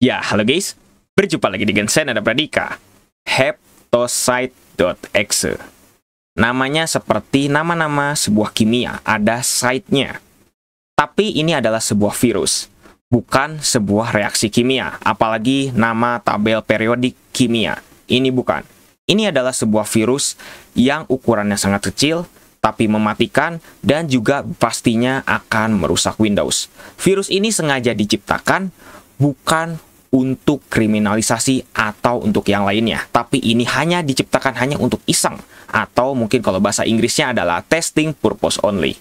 Ya, halo guys. Berjumpa lagi dengan saya Nada Pradika. Heptosite.exe. Namanya seperti nama-nama sebuah kimia, ada site-nya. Tapi ini adalah sebuah virus, bukan sebuah reaksi kimia, apalagi nama tabel periodik kimia. Ini bukan. Ini adalah sebuah virus yang ukurannya sangat kecil, tapi mematikan dan juga pastinya akan merusak Windows. Virus ini sengaja diciptakan bukan untuk kriminalisasi atau untuk yang lainnya, tapi ini hanya diciptakan hanya untuk iseng, atau mungkin kalau bahasa Inggrisnya adalah testing purpose only.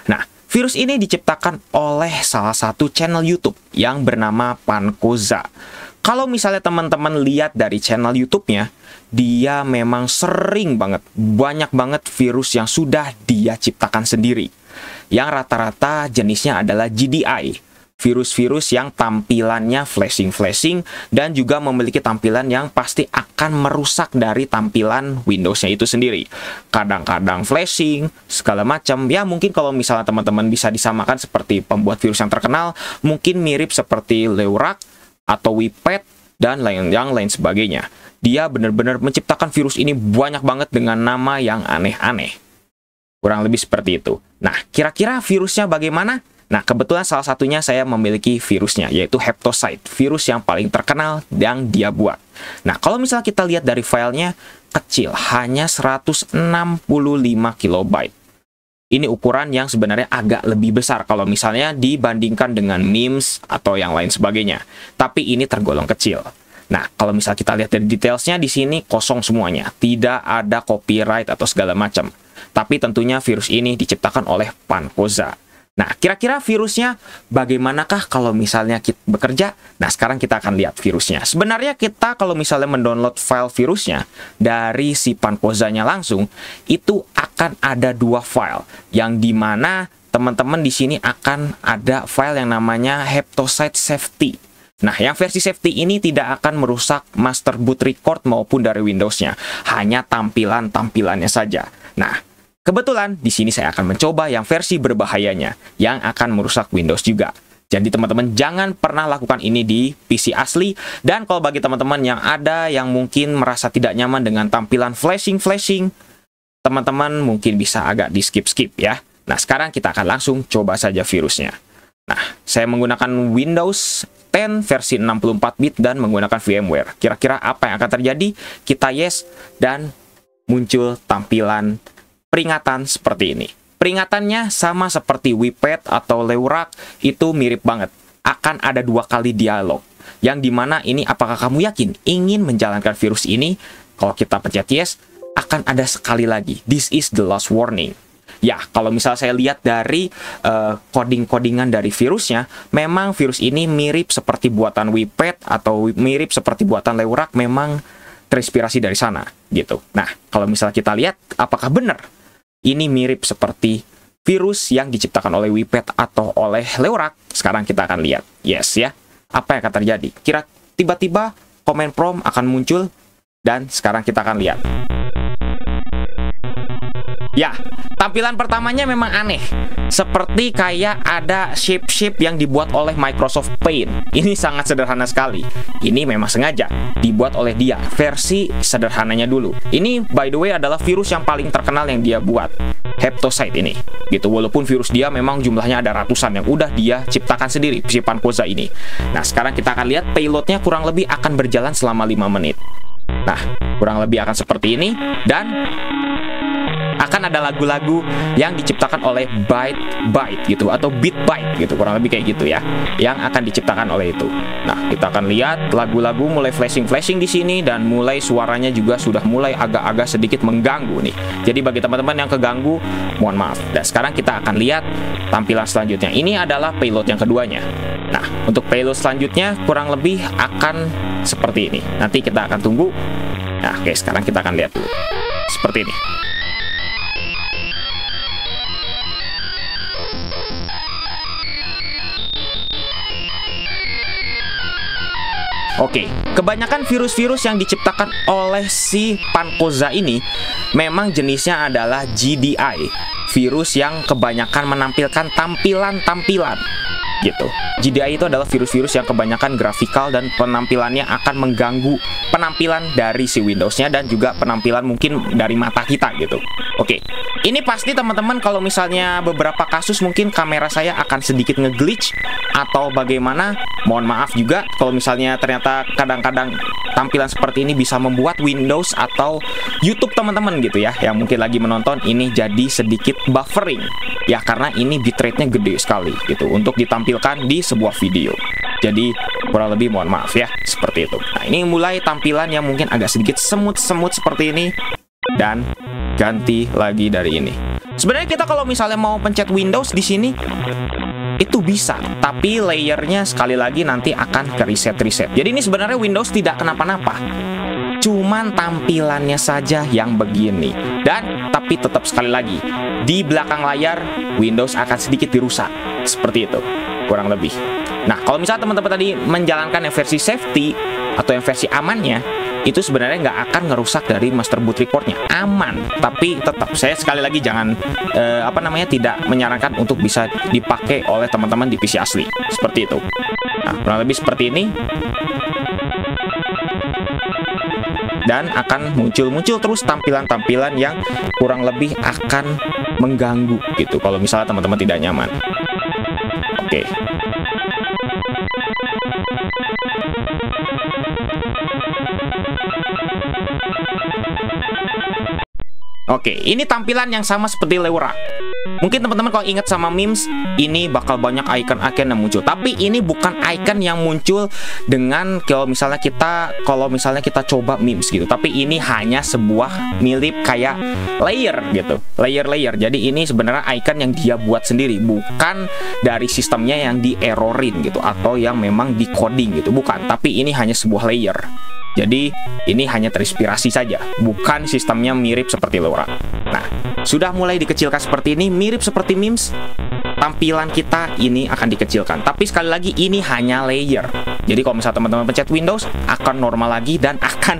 Nah, virus ini diciptakan oleh salah satu channel YouTube yang bernama Pankoza. Kalau misalnya teman-teman lihat dari channel YouTube-nya, dia memang sering banget, banyak banget virus yang sudah dia ciptakan sendiri. Yang rata-rata jenisnya adalah GDI. Virus-virus yang tampilannya flashing-flashing dan juga memiliki tampilan yang pasti akan merusak dari tampilan Windows-nya itu sendiri. Kadang-kadang flashing, segala macam. Ya mungkin kalau misalnya teman-teman bisa disamakan seperti pembuat virus yang terkenal, mungkin mirip seperti Leurak atau Wiped dan yang lain sebagainya. Dia benar-benar menciptakan virus ini banyak banget dengan nama yang aneh-aneh. Kurang lebih seperti itu. Nah, kira-kira virusnya bagaimana? Nah, kebetulan salah satunya saya memiliki virusnya, yaitu Heptosite, virus yang paling terkenal yang dia buat. Nah, kalau misalnya kita lihat dari filenya, kecil, hanya 165 KB. Ini ukuran yang sebenarnya agak lebih besar kalau misalnya dibandingkan dengan memes atau yang lain sebagainya. Tapi ini tergolong kecil. Nah, kalau misalnya kita lihat dari detailsnya di sini kosong semuanya, tidak ada copyright atau segala macam. Tapi tentunya virus ini diciptakan oleh Pankoza. Nah, kira-kira virusnya bagaimanakah kalau misalnya kita bekerja? Nah, sekarang kita akan lihat virusnya. Sebenarnya kita kalau misalnya mendownload file virusnya dari si Pankozanya langsung, itu akan ada dua file. Yang dimana teman-teman di sini akan ada file yang namanya Heptosite Safety. Nah, yang versi safety ini tidak akan merusak master boot record maupun dari Windows-nya. Hanya tampilannya saja. Nah, kebetulan di sini saya akan mencoba yang versi berbahayanya yang akan merusak Windows juga. Jadi teman-teman jangan pernah lakukan ini di PC asli. Dan kalau bagi teman-teman yang ada yang mungkin merasa tidak nyaman dengan tampilan flashing, teman-teman mungkin bisa agak di skip ya. Nah, sekarang kita akan langsung coba saja virusnya. Nah, saya menggunakan Windows 10 versi 64 bit dan menggunakan VMware. Kira-kira apa yang akan terjadi? Kita yes dan muncul tampilan peringatan seperti ini. Peringatannya sama seperti Wiped atau Leurak, itu mirip banget. Akan ada 2 kali dialog. Yang dimana ini apakah kamu yakin ingin menjalankan virus ini? Kalau kita pencet yes, akan ada sekali lagi. This is the last warning. Ya, kalau misalnya saya lihat dari coding-codingan dari virusnya, memang virus ini mirip seperti buatan Wiped atau mirip seperti buatan Leurak, memang terinspirasi dari sana, gitu. Nah, kalau misalnya kita lihat, apakah benar ini mirip seperti virus yang diciptakan oleh Wiped atau oleh Leurak? Sekarang kita akan lihat. Yes ya. Apa yang akan terjadi? Kira tiba-tiba command prompt akan muncul dan sekarang kita akan lihat. Ya, tampilan pertamanya memang aneh. Seperti kayak ada shape-shape yang dibuat oleh Microsoft Paint. Ini sangat sederhana sekali. Ini memang sengaja dibuat oleh dia, versi sederhananya dulu. Ini by the way adalah virus yang paling terkenal yang dia buat, Heptosite ini. Gitu, walaupun virus dia memang jumlahnya ada ratusan yang udah dia ciptakan sendiri, si Pankoza ini. Nah, sekarang kita akan lihat payloadnya kurang lebih akan berjalan selama 5 menit. Nah, kurang lebih akan seperti ini. Dan akan ada lagu-lagu yang diciptakan oleh Byte gitu atau Beatbyte gitu, kurang lebih kayak gitu ya, yang akan diciptakan oleh itu. Nah, kita akan lihat lagu-lagu mulai flashing di sini dan mulai suaranya juga sudah mulai agak-agak sedikit mengganggu nih. Jadi bagi teman-teman yang keganggu, mohon maaf. Dan sekarang kita akan lihat tampilan selanjutnya. Ini adalah payload yang keduanya. Nah, untuk payload selanjutnya kurang lebih akan seperti ini. Nanti kita akan tunggu. Nah, oke, sekarang kita akan lihat dulu. Seperti ini. Oke, kebanyakan virus-virus yang diciptakan oleh si Pankoza ini memang jenisnya adalah GDI, virus yang kebanyakan menampilkan tampilan-tampilan gitu. GDI itu adalah virus-virus yang kebanyakan grafikal dan penampilannya akan mengganggu penampilan dari si Windows-nya dan juga penampilan mungkin dari mata kita gitu. Oke, ini pasti teman-teman kalau misalnya beberapa kasus mungkin kamera saya akan sedikit nge-glitch atau bagaimana, mohon maaf juga kalau misalnya ternyata kadang-kadang tampilan seperti ini bisa membuat Windows atau YouTube teman-teman gitu ya, yang mungkin lagi menonton ini jadi sedikit buffering ya, karena ini bitrate-nya gede sekali gitu untuk ditampilkan di sebuah video. Jadi kurang lebih mohon maaf ya, seperti itu. Nah, ini mulai tampilan yang mungkin agak sedikit semut-semut seperti ini dan ganti lagi dari ini. Sebenarnya kita kalau misalnya mau pencet Windows di sini itu bisa, tapi layernya sekali lagi nanti akan ke reset. Jadi ini sebenarnya Windows tidak kenapa-napa, cuman tampilannya saja yang begini. Dan tapi tetap sekali lagi di belakang layar Windows akan sedikit dirusak seperti itu kurang lebih. Nah, kalau misalnya teman-teman tadi menjalankan yang versi safety atau yang versi amannya, itu sebenarnya nggak akan ngerusak dari master boot record-nya, aman. Tapi tetap saya sekali lagi jangan tidak menyarankan untuk bisa dipakai oleh teman-teman di PC asli seperti itu. Nah, kurang lebih seperti ini. Dan akan muncul terus tampilan-tampilan yang kurang lebih akan mengganggu gitu kalau misalnya teman-teman tidak nyaman. Oke. Oke, ini tampilan yang sama seperti Leura. Mungkin teman-teman kalau ingat sama memes, ini bakal banyak icon-icon yang muncul. Tapi ini bukan icon yang muncul dengan kalau misalnya kita coba memes gitu. Tapi ini hanya sebuah mirip kayak layer gitu, layer. Jadi ini sebenarnya icon yang dia buat sendiri, bukan dari sistemnya yang di-errorin gitu atau yang memang di-coding gitu, bukan. Tapi ini hanya sebuah layer. Jadi ini hanya terinspirasi saja, bukan sistemnya mirip seperti Leura. Nah, sudah mulai dikecilkan seperti ini, mirip seperti memes. Tampilan kita ini akan dikecilkan. Tapi sekali lagi ini hanya layer. Jadi kalau misalnya teman-teman pencet Windows akan normal lagi dan akan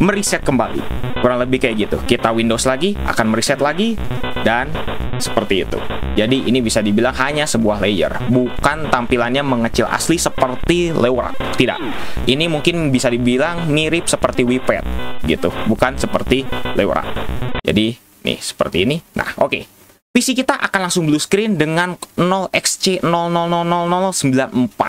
mereset kembali. Kurang lebih kayak gitu. Kita Windows lagi, akan mereset lagi dan seperti itu. Jadi ini bisa dibilang hanya sebuah layer, bukan tampilannya mengecil asli seperti Leura. Tidak. Ini mungkin bisa dibilang mirip seperti WePad gitu, bukan seperti Leura. Jadi nih seperti ini. Nah, oke. PC kita akan langsung blue screen dengan 0xC000094.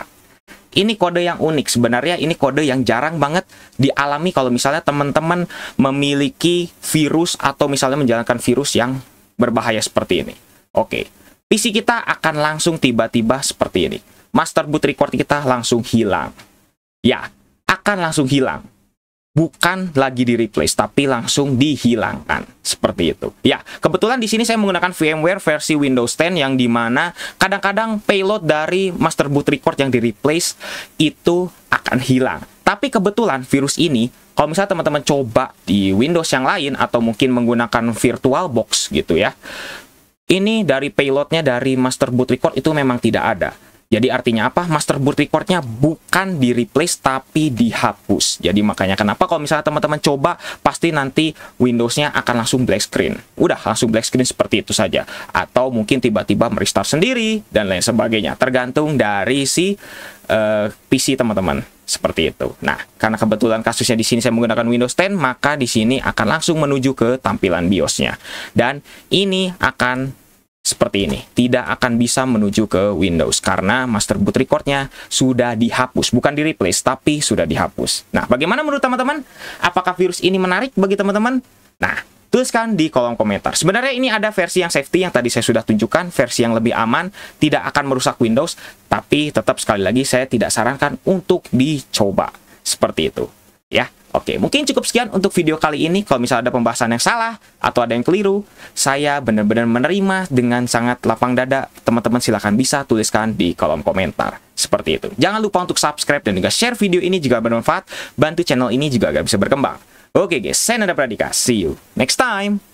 Ini kode yang unik. Sebenarnya ini kode yang jarang banget dialami kalau misalnya teman-teman memiliki virus atau misalnya menjalankan virus yang berbahaya seperti ini. Oke. PC kita akan langsung tiba-tiba seperti ini. Master boot record kita langsung hilang. Ya, akan langsung hilang. Bukan lagi di replace, tapi langsung dihilangkan seperti itu. Ya, kebetulan di sini saya menggunakan VMware versi Windows 10 yang dimana kadang-kadang payload dari master boot record yang di replace itu akan hilang. Tapi kebetulan virus ini, kalau misalnya teman-teman coba di Windows yang lain atau mungkin menggunakan VirtualBox gitu ya, ini dari payloadnya dari master boot record itu memang tidak ada. Jadi artinya apa? Master boot record-nya bukan di replace tapi dihapus. Jadi makanya kenapa kalau misalnya teman-teman coba pasti nanti Windows-nya akan langsung black screen. Udah langsung black screen seperti itu saja. Atau mungkin tiba-tiba merestart sendiri dan lain sebagainya. Tergantung dari si PC teman-teman. Seperti itu. Nah, karena kebetulan kasusnya di sini saya menggunakan Windows 10, maka di sini akan langsung menuju ke tampilan BIOS-nya. Dan ini akan seperti ini, tidak akan bisa menuju ke Windows karena master boot record-nya sudah dihapus, bukan di replace tapi sudah dihapus. Nah, bagaimana menurut teman-teman? Apakah virus ini menarik bagi teman-teman? Nah, tuliskan di kolom komentar. Sebenarnya ini ada versi yang safety yang tadi saya sudah tunjukkan, versi yang lebih aman, tidak akan merusak Windows, tapi tetap sekali lagi saya tidak sarankan untuk dicoba seperti itu. Ya, oke, mungkin cukup sekian untuk video kali ini. Kalau misalnya ada pembahasan yang salah atau ada yang keliru, saya benar-benar menerima dengan sangat lapang dada. Teman-teman silahkan bisa tuliskan di kolom komentar. Seperti itu. Jangan lupa untuk subscribe dan juga share video ini jika bermanfaat. Bantu channel ini juga agar bisa berkembang. Oke guys, saya Nanda Pradika. See you next time.